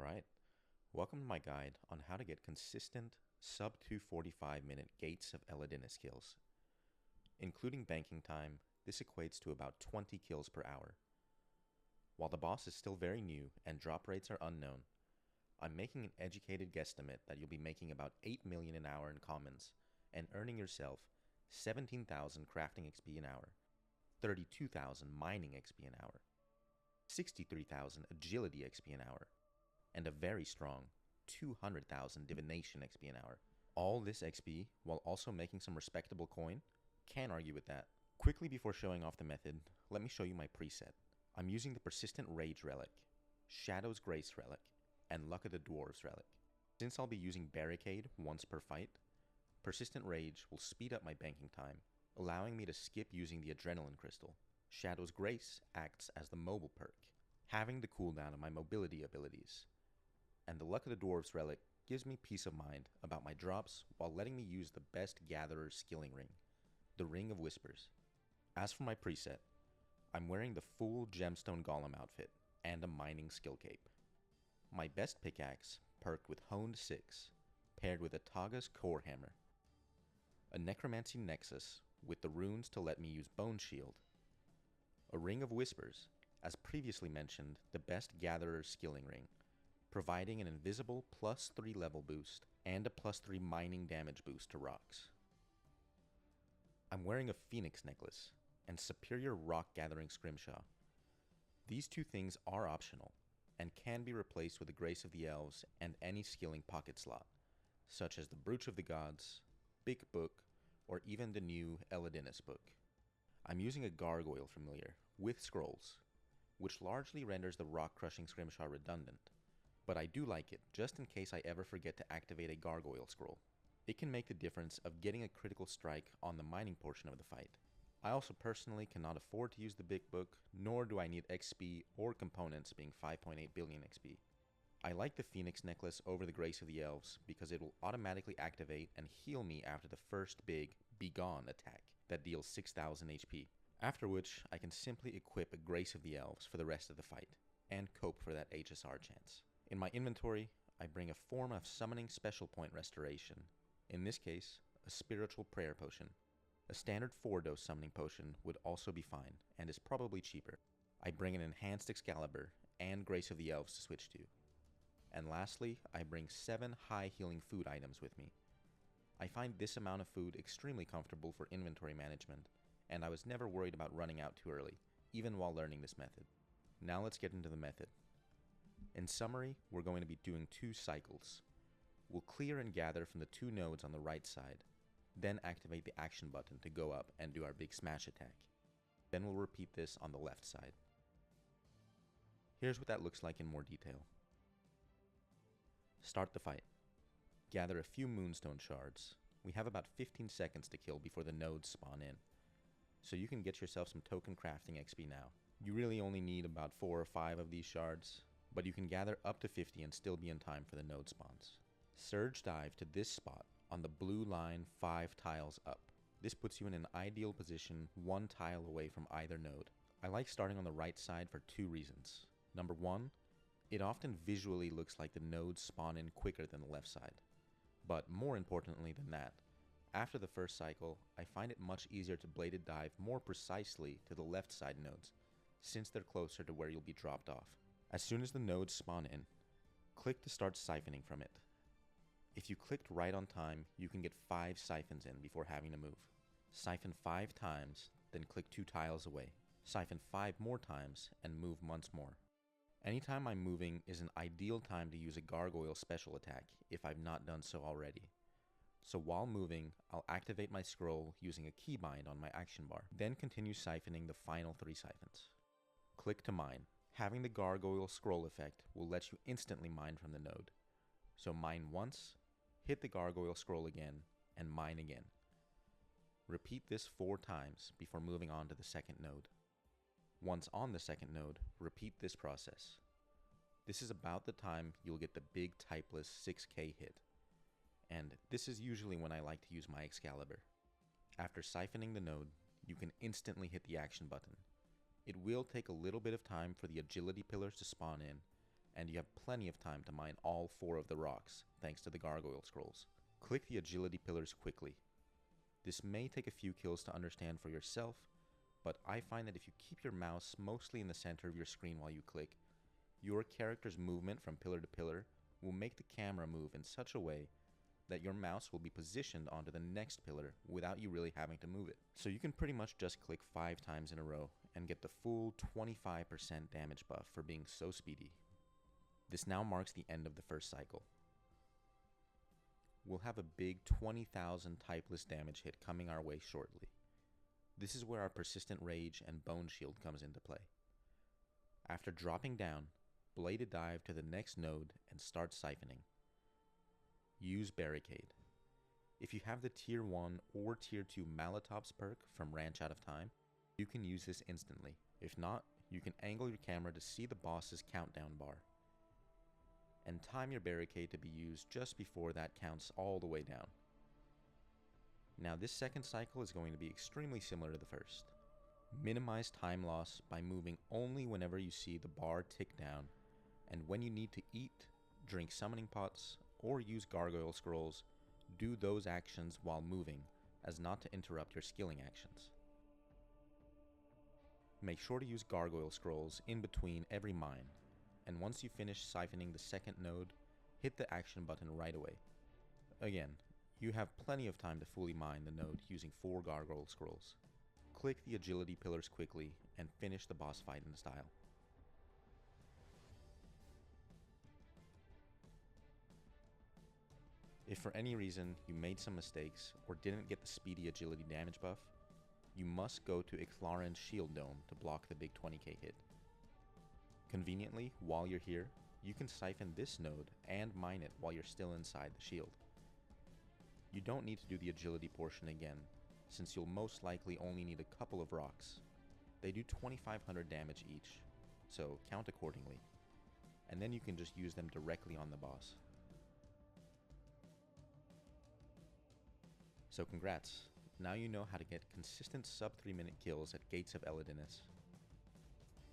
Alright, welcome to my guide on how to get consistent sub 245 minute Gates of Elidinis kills. Including banking time, this equates to about 20 kills per hour. While the boss is still very new and drop rates are unknown, I'm making an educated guesstimate that you'll be making about 8 million an hour in commons and earning yourself 17,000 crafting XP an hour, 32,000 mining XP an hour, 63,000 agility XP an hour, and a very strong 200,000 divination XP an hour. All this XP while also making some respectable coin? Can't argue with that. Quickly before showing off the method, let me show you my preset. I'm using the Persistent Rage Relic, Shadow's Grace Relic, and Luck of the Dwarves Relic. Since I'll be using Barricade once per fight, Persistent Rage will speed up my banking time, allowing me to skip using the Adrenaline Crystal. Shadow's Grace acts as the mobile perk, having the cooldown of my mobility abilities. And the Luck of the Dwarves Relic gives me peace of mind about my drops while letting me use the best Gatherer's skilling ring, the Ring of Whispers. As for my preset, I'm wearing the full Gemstone Golem outfit and a mining skill cape. My best pickaxe perked with Honed 6, paired with a Taga's Core Hammer. A Necromancy Nexus with the runes to let me use Bone Shield. A Ring of Whispers, as previously mentioned, the best Gatherer's skilling ring, providing an invisible +3 level boost and a +3 mining damage boost to rocks. I'm wearing a Phoenix necklace and superior rock gathering scrimshaw. These two things are optional and can be replaced with the Grace of the Elves and any skilling pocket slot, such as the Brooch of the Gods, Big Book, or even the new Elidinis book. I'm using a Gargoyle familiar with scrolls, which largely renders the rock crushing scrimshaw redundant, but I do like it just in case I ever forget to activate a Gargoyle scroll. It can make the difference of getting a critical strike on the mining portion of the fight. I also personally cannot afford to use the Big Book, nor do I need XP or components being 5.8 billion XP. I like the Phoenix necklace over the Grace of the Elves because it will automatically activate and heal me after the first big Begone attack that deals 6,000 HP, after which I can simply equip a Grace of the Elves for the rest of the fight, and cope for that HSR chance. In my inventory, I bring a form of summoning special point restoration, in this case, a spiritual prayer potion. A standard 4-dose summoning potion would also be fine, and is probably cheaper. I bring an enhanced Excalibur and Grace of the Elves to switch to. And lastly, I bring 7 high healing food items with me. I find this amount of food extremely comfortable for inventory management, and I was never worried about running out too early, even while learning this method. Now let's get into the method. In summary, we're going to be doing 2 cycles. We'll clear and gather from the 2 nodes on the right side, then activate the action button to go up and do our big smash attack. Then we'll repeat this on the left side. Here's what that looks like in more detail. Start the fight. Gather a few moonstone shards. We have about 15 seconds to kill before the nodes spawn in, so you can get yourself some token crafting XP now. You really only need about 4 or 5 of these shards, but you can gather up to 50 and still be in time for the node spawns. Surge dive to this spot on the blue line 5 tiles up. This puts you in an ideal position 1 tile away from either node. I like starting on the right side for 2 reasons. Number 1, it often visually looks like the nodes spawn in quicker than the left side. But more importantly than that, after the first cycle, I find it much easier to bladed dive more precisely to the left side nodes, since they're closer to where you'll be dropped off. As soon as the nodes spawn in, click to start siphoning from it. If you clicked right on time, you can get 5 siphons in before having to move. Siphon 5 times, then click 2 tiles away. Siphon 5 more times, and move once more. Anytime I'm moving is an ideal time to use a Gargoyle special attack if I've not done so already. So while moving, I'll activate my scroll using a keybind on my action bar, then continue siphoning the final 3 siphons. Click to mine. Having the Gargoyle scroll effect will let you instantly mine from the node. So mine once, hit the Gargoyle scroll again, and mine again. Repeat this 4 times before moving on to the second node. Once on the second node, repeat this process. This is about the time you'll get the big typeless 6k hit, and this is usually when I like to use my Excalibur. After siphoning the node, you can instantly hit the action button. It will take a little bit of time for the agility pillars to spawn in, and you have plenty of time to mine all 4 of the rocks, thanks to the gargoyle scrolls. Click the agility pillars quickly. This may take a few kills to understand for yourself, but I find that if you keep your mouse mostly in the center of your screen while you click, your character's movement from pillar to pillar will make the camera move in such a way that your mouse will be positioned onto the next pillar without you really having to move it. So you can pretty much just click 5 times in a row and get the full 25% damage buff for being so speedy. This now marks the end of the first cycle. We'll have a big 20,000 typeless damage hit coming our way shortly. This is where our persistent rage and bone shield comes into play. After dropping down, blade a dive to the next node and start siphoning. Use barricade. If you have the tier 1 or tier 2 Malatops perk from Ranch Out of Time, you can use this instantly. If not, you can angle your camera to see the boss's countdown bar, and time your barricade to be used just before that counts all the way down. Now this second cycle is going to be extremely similar to the first. Minimize time loss by moving only whenever you see the bar tick down, and when you need to eat, drink summoning pots, or use gargoyle scrolls, do those actions while moving, as not to interrupt your skilling actions. Make sure to use gargoyle scrolls in between every mine, and once you finish siphoning the second node, hit the action button right away. Again, you have plenty of time to fully mine the node using 4 gargoyle scrolls. Click the agility pillars quickly and finish the boss fight in style. If for any reason you made some mistakes or didn't get the speedy agility damage buff, you must go to Ixlaren's shield dome to block the big 20k hit. Conveniently, while you're here, you can siphon this node and mine it while you're still inside the shield. You don't need to do the agility portion again, since you'll most likely only need a couple of rocks. They do 2500 damage each, so count accordingly, and then you can just use them directly on the boss. So congrats, now you know how to get consistent sub 3 minute kills at Gates of Elidinis.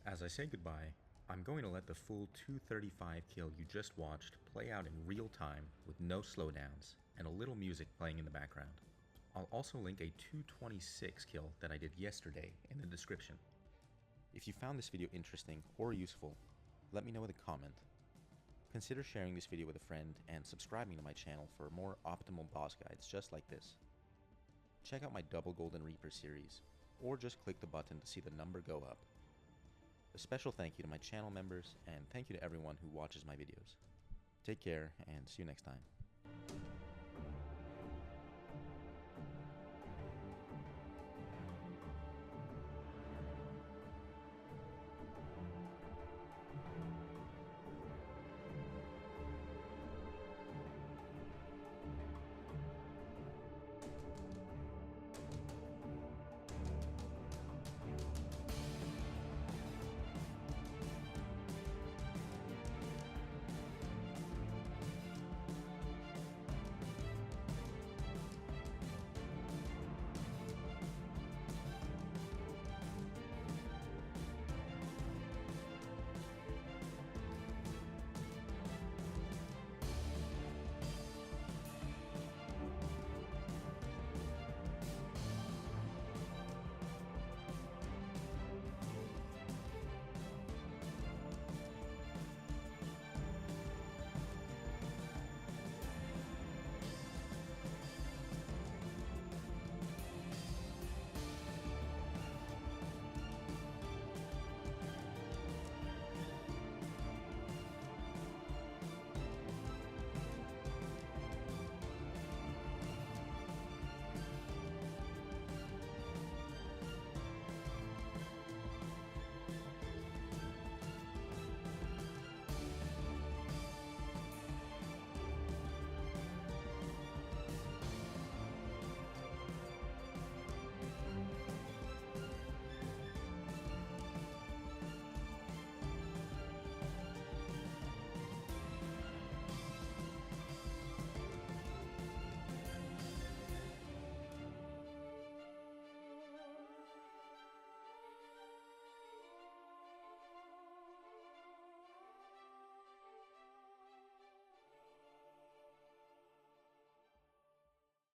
As I say goodbye, I'm going to let the full 235 kill you just watched play out in real time with no slowdowns and a little music playing in the background. I'll also link a 226 kill that I did yesterday in the description. If you found this video interesting or useful, let me know with a comment. Consider sharing this video with a friend and subscribing to my channel for more optimal boss guides just like this. Check out my Double Golden Reaper series, or just click the button to see the number go up. A special thank you to my channel members, and thank you to everyone who watches my videos. Take care, and see you next time.